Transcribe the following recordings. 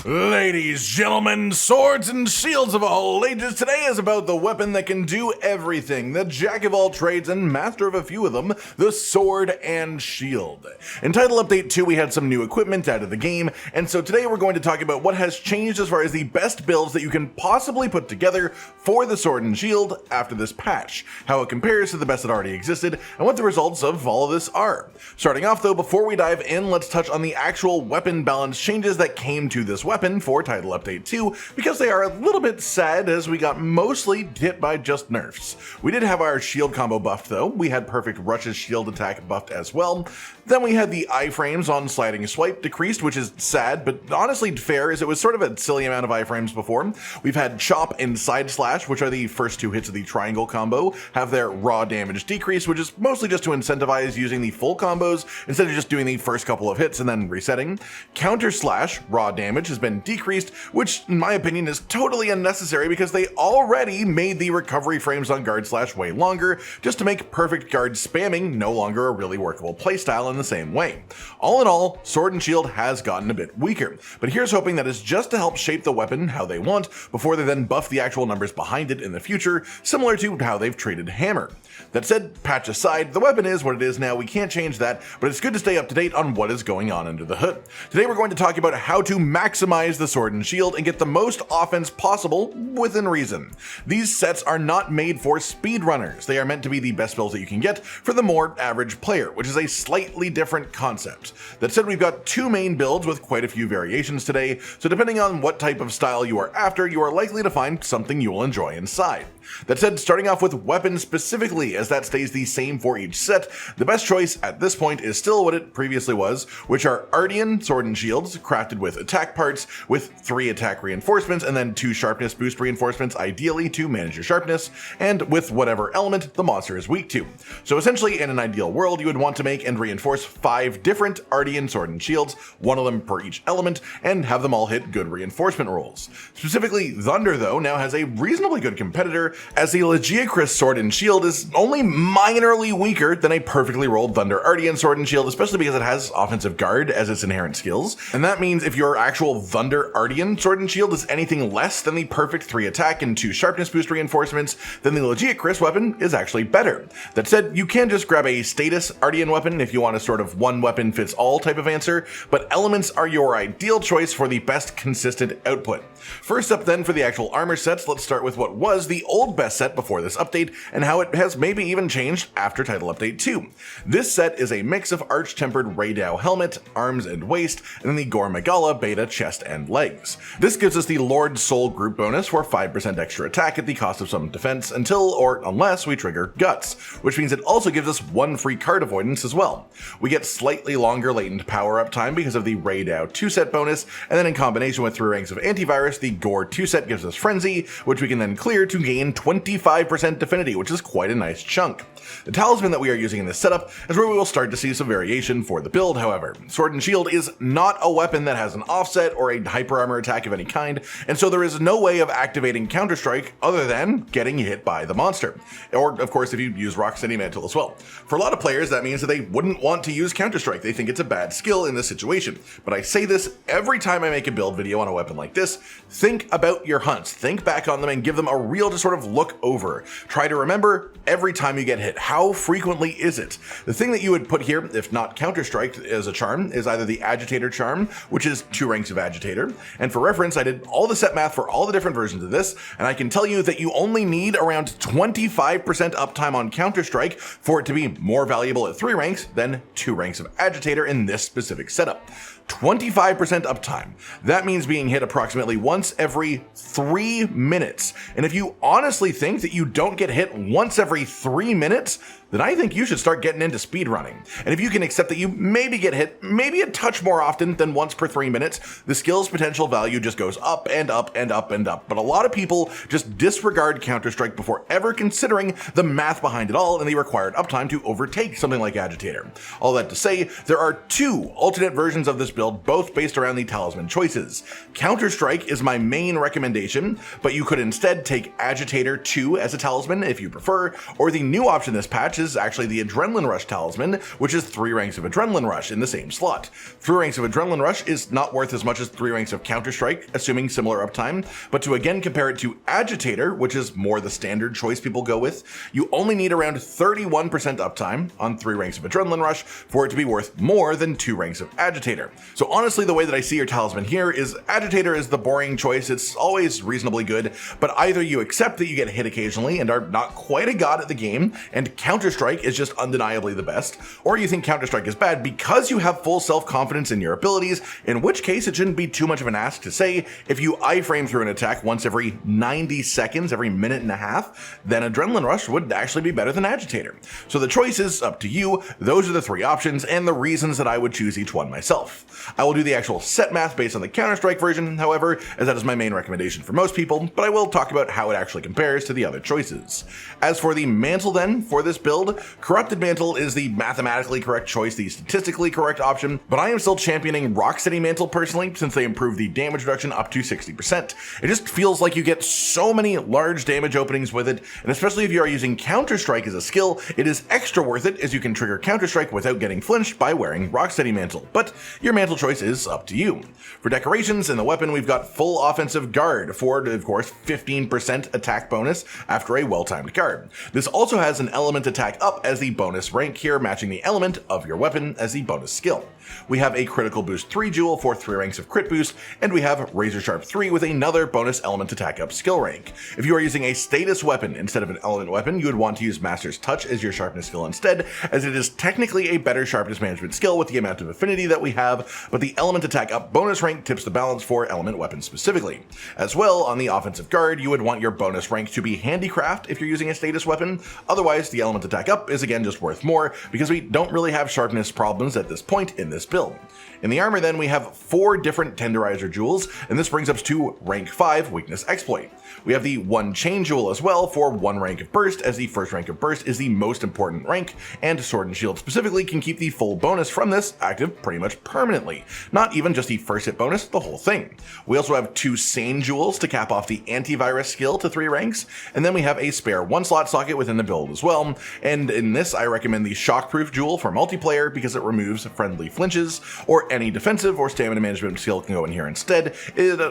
Ladies, gentlemen, swords and shields of all ages, today is about the weapon that can do everything, the jack of all trades and master of a few of them, the sword and shield. In Title Update 2 we had some new equipment out of the game, and so today we're going to talk about what has changed as far as the best builds that you can possibly put together for the sword and shield after this patch, how it compares to the best that already existed, and what the results of all of this are. Starting off though, before we dive in, let's touch on the actual weapon balance changes that came to this weapon for Title Update 2, because they are a little bit sad as we got mostly hit by just nerfs. We did have our shield combo buffed though, we had perfect Rush's shield attack buffed as well. Then we had the iframes on sliding swipe decreased, which is sad, but honestly fair as it was sort of a silly amount of iframes before. We've had chop and side slash, which are the first two hits of the triangle combo, have their raw damage decrease, which is mostly just to incentivize using the full combos instead of just doing the first couple of hits and then resetting. Counter slash raw damage has been decreased, which in my opinion is totally unnecessary because they already made the recovery frames on guard slash way longer just to make perfect guard spamming no longer a really workable playstyle in the same way. All in all, sword and shield has gotten a bit weaker, but here's hoping that is just to help shape the weapon how they want before they then buff the actual numbers behind it in the future, similar to how they've treated hammer. That said, patch aside, the weapon is what it is now, we can't change that, but it's good to stay up to date on what is going on under the hood. Today we're going to talk about how to maximize the sword and shield and get the most offense possible within reason. These sets are not made for speedrunners, they are meant to be the best builds that you can get for the more average player, which is a slightly different concept. That said, we've got two main builds with quite a few variations today, so depending on what type of style you are after, you are likely to find something you will enjoy inside. That said, starting off with weapons specifically, as that stays the same for each set, the best choice at this point is still what it previously was, which are Artian sword and shields, crafted with attack parts, with 3 attack reinforcements and then 2 sharpness boost reinforcements, ideally to manage your sharpness, and with whatever element the monster is weak to. So essentially, in an ideal world, you would want to make and reinforce 5 different Artian sword and shields, one of them per each element, and have them all hit good reinforcement rolls. Specifically, Thunder though now has a reasonably good competitor, as the lagiacrus sword and shield is only minorly weaker than a perfectly rolled Thunder Artian sword and shield, especially because it has offensive guard as its inherent skills, and that means if your actual Thunder Artian sword and shield is anything less than the perfect 3 attack and 2 sharpness boost reinforcements, then the lagiacrus weapon is actually better. That said, you can just grab a status Artian weapon if you want a sort of one weapon fits all type of answer, but elements are your ideal choice for the best consistent output. First up then for the actual armor sets, let's start with what was the old best set before this update and how it has maybe even changed after Title Update 2. This set is a mix of arch-tempered Raidao helmet, arms and waist, and then the Gore Magala beta chest and legs. This gives us the Lord Soul group bonus for 5% extra attack at the cost of some defense until or unless we trigger guts, which means it also gives us 1 free card avoidance as well. We get slightly longer latent power up time because of the Raidao 2-set bonus, and then in combination with 3 ranks of antivirus, the Gore 2-set gives us Frenzy, which we can then clear to gain 25% Affinity, which is quite a nice chunk. The talisman that we are using in this setup is where we will start to see some variation for the build, however. Sword and Shield is not a weapon that has an offset or a hyper armor attack of any kind, and so there is no way of activating counterstrike other than getting hit by the monster. Or, of course, if you use Rocksteady Mantle as well. For a lot of players, that means that they wouldn't want to use counterstrike. They think it's a bad skill in this situation. But I say this every time I make a build video on a weapon like this. Think about your hunts. Think back on them and give them a reel to sort of look over. Try to remember every time you get hit. How frequently is it? The thing that you would put here, if not counterstrike as a charm, is either the agitator charm, which is 2 ranks of agitator. And for reference, I did all the set math for all the different versions of this, and I can tell you that you only need around 25% uptime on counterstrike for it to be more valuable at 3 ranks than 2 ranks of agitator in this specific setup. 25% uptime. That means being hit approximately once every 3 minutes. And if you honestly think that you don't get hit once every 3 minutes, then I think you should start getting into speedrunning. And if you can accept that you maybe get hit maybe a touch more often than once per 3 minutes, the skill's potential value just goes up and up and up and up. But a lot of people just disregard Counter-Strike before ever considering the math behind it all and the required uptime to overtake something like Agitator. All that to say, there are 2 alternate versions of this build, both based around the talisman choices. Counterstrike is my main recommendation, but you could instead take Agitator 2 as a talisman if you prefer, or the new option this patch is actually the Adrenaline Rush talisman, which is 3 ranks of Adrenaline Rush in the same slot. 3 ranks of Adrenaline Rush is not worth as much as 3 ranks of Counterstrike, assuming similar uptime, but to again compare it to Agitator, which is more the standard choice people go with, you only need around 31% uptime on 3 ranks of Adrenaline Rush for it to be worth more than 2 ranks of Agitator. So honestly, the way that I see your talisman here is Agitator is the boring choice. It's always reasonably good, but either you accept that you get hit occasionally and are not quite a god at the game, and Counterstrike is just undeniably the best, or you think Counterstrike is bad because you have full self-confidence in your abilities, in which case it shouldn't be too much of an ask to say if you iframe through an attack once every 90 seconds, every minute and a half, then Adrenaline Rush would actually be better than Agitator. So the choice is up to you. Those are the 3 options and the reasons that I would choose each one myself. I will do the actual set math based on the Counter-Strike version, however, as that is my main recommendation for most people, but I will talk about how it actually compares to the other choices. As for the mantle then, for this build, Corrupted Mantle is the mathematically correct choice, the statistically correct option, but I am still championing Rocksteady Mantle personally, since they improved the damage reduction up to 60%. It just feels like you get so many large damage openings with it, and especially if you are using Counter-Strike as a skill, it is extra worth it as you can trigger Counter-Strike without getting flinched by wearing Rocksteady Mantle, but your mantle choice is up to you. For decorations in the weapon, we've got full offensive guard for, of course, 15% attack bonus after a well-timed guard. This also has an element attack up as the bonus rank here, matching the element of your weapon as the bonus skill. We have a critical boost 3 jewel for 3 ranks of crit boost, and we have razor sharp 3 with another bonus element attack up skill rank. If you are using a status weapon instead of an element weapon, you would want to use Master's Touch as your sharpness skill instead, as it is technically a better sharpness management skill with the amount of affinity that we have, but the element attack up bonus rank tips the balance for element weapons specifically. As well, on the offensive guard, you would want your bonus rank to be handicraft if you're using a status weapon. Otherwise, the element attack up is again just worth more because we don't really have sharpness problems at this point in this build. In the armor then, we have 4 different tenderizer jewels, and this brings us to rank 5 weakness exploit. We have the 1 chain jewel as well for 1 rank of burst, as the first rank of burst is the most important rank, and sword and shield specifically can keep the full bonus from this active pretty much permanently. Not even just the first hit bonus, the whole thing. We also have 2 sane jewels to cap off the antivirus skill to 3 ranks, and then we have a spare 1 slot socket within the build as well, and in this I recommend the shockproof jewel for multiplayer because it removes friendly flinches, or any defensive or stamina management skill can go in here instead,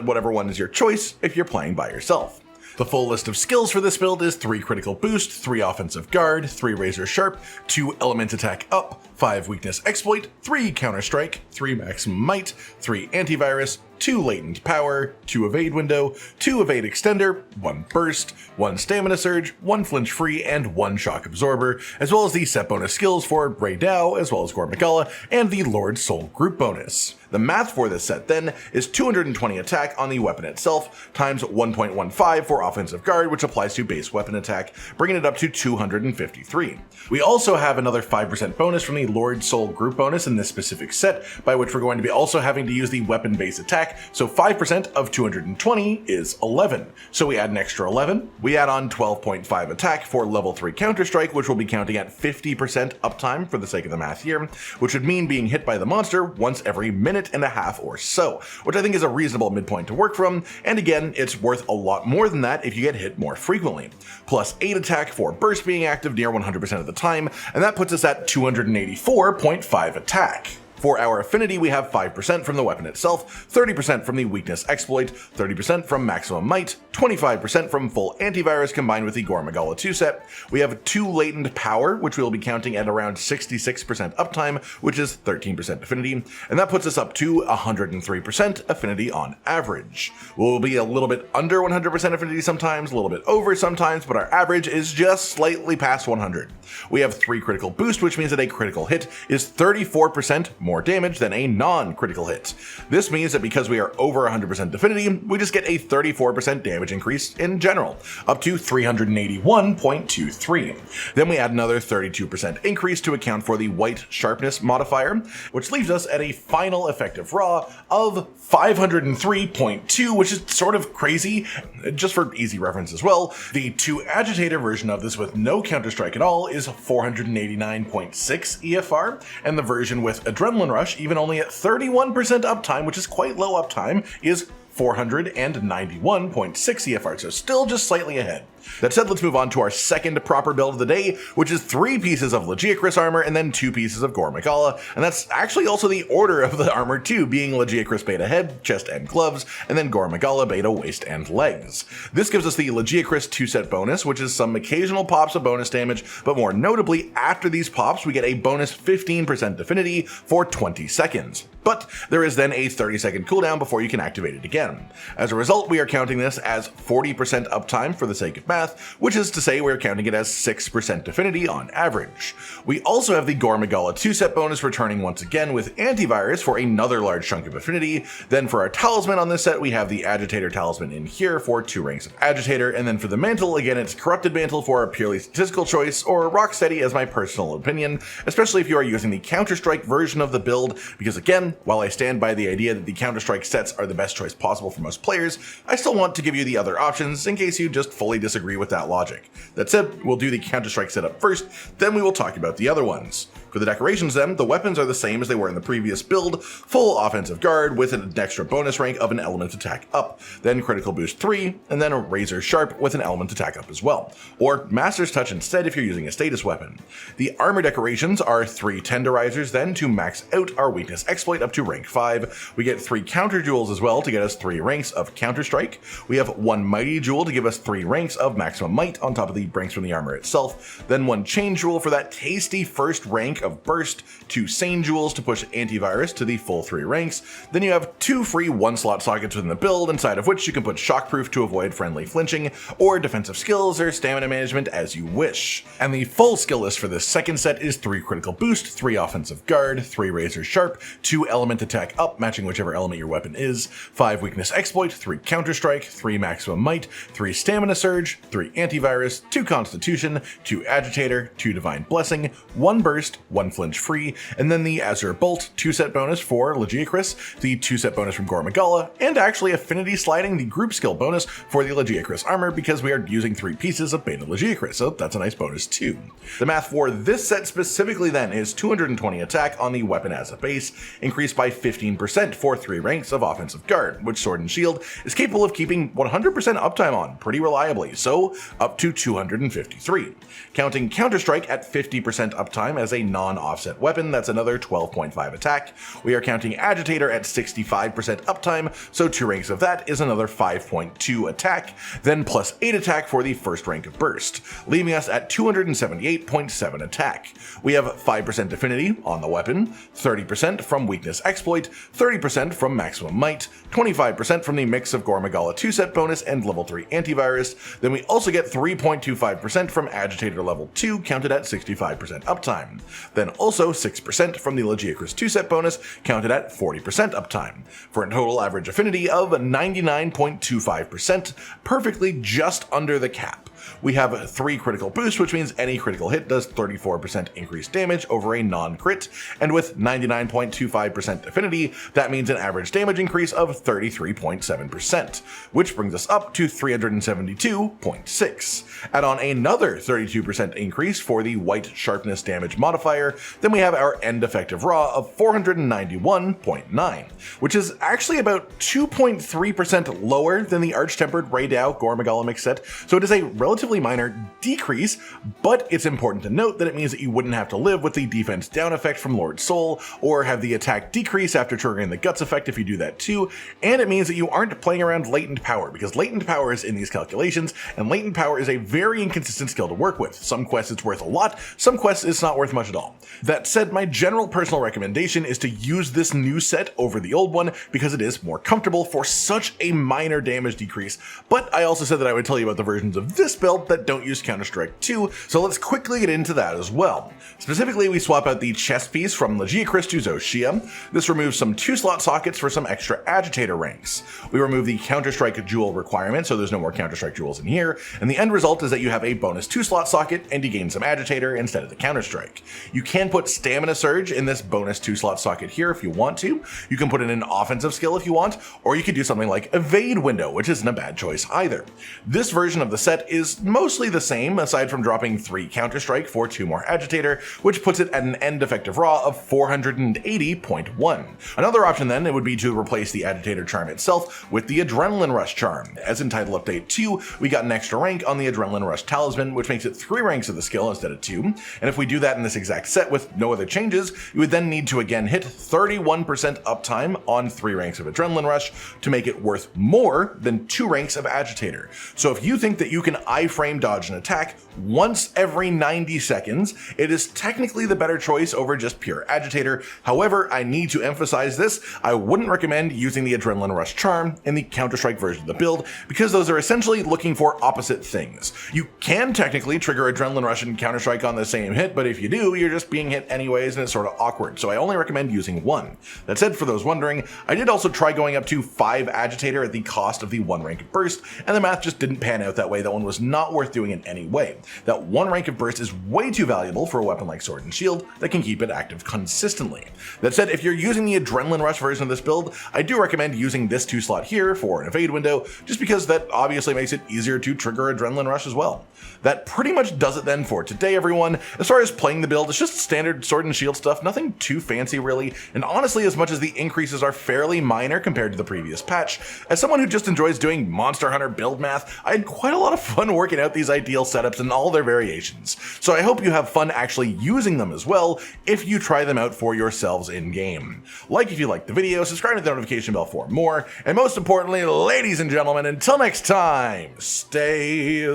whatever one is your choice if you're playing by yourself. The full list of skills for this build is 3 critical boost, 3 offensive guard, 3 razor sharp, 2 element attack up, 5 weakness exploit, 3 counter strike, 3 maximum might, 3 antivirus, 2 latent power, 2 evade window, 2 evade extender, 1 burst, 1 stamina surge, 1 flinch free, and 1 shock absorber, as well as the set bonus skills for Ray Dow, as well as Gore Magala, and the Lord Soul group bonus. The math for this set then is 220 attack on the weapon itself, times 1.15 for offensive guard, which applies to base weapon attack, bringing it up to 253. We also have another 5% bonus from the Lord Soul group bonus in this specific set, by which we're going to be also having to use the weapon base attack, so 5% of 220 is 11. So we add an extra 11, we add on 12.5 attack for level 3 Counter-Strike, which will be counting at 50% uptime for the sake of the math here, which would mean being hit by the monster once every minute and a half or so, which I think is a reasonable midpoint to work from, and again, it's worth a lot more than that if you get hit more frequently. Plus 8 attack for burst being active near 100% of the time, and that puts us at 284.5 attack. For our affinity, we have 5% from the weapon itself, 30% from the weakness exploit, 30% from maximum might, 25% from full antivirus combined with the Gore Magala 2 set. We have 2 latent power, which we'll be counting at around 66% uptime, which is 13% affinity, and that puts us up to 103% affinity on average. We'll be a little bit under 100% affinity sometimes, a little bit over sometimes, but our average is just slightly past 100. We have 3 critical boost, which means that a critical hit is 34% more damage than a non-critical hit. This means that because we are over 100% affinity, we just get a 34% damage increase in general, up to 381.23. Then we add another 32% increase to account for the white sharpness modifier, which leaves us at a final effective raw of 503.2, which is sort of crazy. Just for easy reference as well, the 2 agitator version of this with no counter strike at all is 489.6 EFR, and the version with adrenaline adrenaline rush, even only at 31% uptime, which is quite low uptime, is 491.6 CFR, so still just slightly ahead. That said, let's move on to our second proper build of the day, which is 3 pieces of lagiacrus armor and then 2 pieces of gore magala, and that's actually also the order of the armor too, being lagiacrus beta head, chest and gloves, and then gore magala beta waist and legs. This gives us the lagiacrus 2-set bonus, which is some occasional pops of bonus damage, but more notably, after these pops we get a bonus 15% affinity for 20 seconds. But there is then a 30-second cooldown before you can activate it again. As a result, we are counting this as 40% uptime for the sake of math, which is to say we're counting it as 6% affinity on average. We also have the gore magala 2-set bonus returning once again with antivirus for another large chunk of affinity. Then for our talisman on this set, we have the agitator talisman in here for 2 ranks of agitator, and then for the mantle, again it's corrupted mantle for a purely statistical choice, or rock steady as my personal opinion, especially if you are using the counterstrike version of the build, because again, while I stand by the idea that the counterstrike sets are the best choice possible for most players, I still want to give you the other options in case you just fully disagree with that logic. That said, we'll do the counterstrike setup first, then we will talk about the other ones. For the decorations then, the weapons are the same as they were in the previous build, full offensive guard with an extra bonus rank of an element attack up, then critical boost 3, and then a razor sharp with an element attack up as well, or master's touch instead if you're using a status weapon. The armor decorations are 3 tenderizers then to max out our weakness exploit up to rank 5. We get 3 counter jewels as well to get us 3 ranks of counterstrike. We have 1 mighty jewel to give us 3 ranks of maximum might on top of the ranks from the armor itself, then 1 chain jewel for that tasty first rank of burst, 2 sane jewels to push antivirus to the full 3 ranks, then you have 2 free 1-slot sockets within the build, inside of which you can put shockproof to avoid friendly flinching, or defensive skills or stamina management as you wish. And the full skill list for this second set is 3 critical boost, 3 offensive guard, 3 razor sharp, 2 element attack up matching whichever element your weapon is, 5 weakness exploit, 3 counterstrike, 3 maximum might, 3 stamina surge, 3 antivirus, 2 constitution, 2 agitator, 2 divine blessing, 1 burst, 1 flinch free, and then the azure bolt 2-set bonus for lagiacrus, the 2-set bonus from gore magala, and actually affinity sliding the group skill bonus for the lagiacrus armor because we are using 3 pieces of beta lagiacrus, so that's a nice bonus too. The math for this set specifically then is 220 attack on the weapon as a base, increased by 15% for 3 ranks of offensive guard, which sword and shield is capable of keeping 100% uptime on pretty reliably, so up to 253. Counting counterstrike at 50% uptime as a non-offset weapon, that's another 12.5 attack. We are counting agitator at 65% uptime, so 2 ranks of that is another 5.2 attack, then plus 8 attack for the first rank of burst, leaving us at 278.7 attack. We have 5% affinity on the weapon, 30% from weakness exploit, 30% from maximum might, 25% from the mix of gore magala 2-set bonus and level 3 antivirus, then we also get 3.25% from agitator level 2 counted at 65% uptime, then also 6% from the lagiacrus 2-set bonus counted at 40% uptime, for a total average affinity of 99.25%, perfectly just under the cap. We have 3 critical boosts, which means any critical hit does 34% increased damage over a non-crit, and with 99.25% affinity, that means an average damage increase of 33.7%, which brings us up to 372.6. Add on another 32% increase for the white sharpness damage modifier, then we have our end effective raw of 491.9, which is actually about 2.3% lower than the arch-tempered Raydao gore magala mix set, so it is a relatively minor decrease, but it's important to note that it means that you wouldn't have to live with the defense down effect from Lord Soul, or have the attack decrease after triggering the guts effect if you do that too, and it means that you aren't playing around latent power, because latent power is in these calculations, and latent power is a very inconsistent skill to work with. Some quests it's worth a lot, some quests it's not worth much at all. That said, my general personal recommendation is to use this new set over the old one, because it is more comfortable for such a minor damage decrease, but I also said that I would tell you about the versions of this build that don't use Counter-Strike 2, so let's quickly get into that as well. Specifically, we swap out the chest piece from Lagiacrus to Shia. This removes some 2-slot sockets for some extra agitator ranks. We remove the Counter-Strike jewel requirement, so there's no more Counter-Strike jewels in here, and the end result is that you have a bonus 2-slot socket and you gain some agitator instead of the Counter-Strike. You can put stamina surge in this bonus 2-slot socket here if you want to. You can put in an offensive skill if you want, or you could do something like evade window, which isn't a bad choice either. This version of the set is stays mostly the same, aside from dropping 3 counterstrike for 2 more agitator, which puts it at an end effective raw of 480.1. Another option then, it would be to replace the agitator charm itself with the adrenaline rush charm. As in title update 2, we got an extra rank on the adrenaline rush talisman, which makes it 3 ranks of the skill instead of 2, and if we do that in this exact set with no other changes, you would then need to again hit 31% uptime on 3 ranks of adrenaline rush to make it worth more than 2 ranks of agitator. So if you think that you can iframe dodge an attack once every 90 seconds, it is technically the better choice over just pure agitator. However, I need to emphasize this, I wouldn't recommend using the adrenaline rush charm in the counterstrike version of the build, because those are essentially looking for opposite things. You can technically trigger adrenaline rush and counterstrike on the same hit, but if you do, you're just being hit anyways and it's sort of awkward, so I only recommend using 1. That said, for those wondering, I did also try going up to 5 agitator at the cost of the 1 rank of burst, and the math just didn't pan out that way. That one was not worth doing in any way. That 1 rank of burst is way too valuable for a weapon like sword and shield that can keep it active consistently. That said, if you're using the adrenaline rush version of this build, I do recommend using this 2 slot here for an evade window, just because that obviously makes it easier to trigger adrenaline rush as well. That pretty much does it then for today, everyone. As far as playing the build, it's just standard sword and shield stuff, nothing too fancy really, and honestly, as much as the increases are fairly minor compared to the previous patch, as someone who just enjoys doing Monster Hunter build math, I had quite a lot of fun working out these ideal setups and all their variations. So I hope you have fun actually using them as well if you try them out for yourselves in-game. Like if you liked the video, subscribe to the notification bell for more, and most importantly, ladies and gentlemen, until next time, stay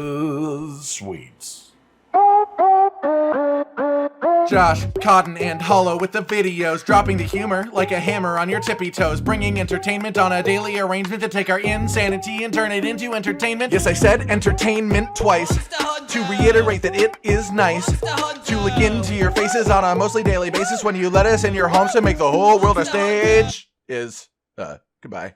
sweet. Josh, Cotton, and Hollow with the videos, dropping the humor like a hammer on your tippy toes, bringing entertainment on a daily arrangement to take our insanity and turn it into entertainment. Yes, I said entertainment twice, to reiterate that it is nice to look into your faces on a mostly daily basis when you let us in your homes to make the whole world a stage. Goodbye.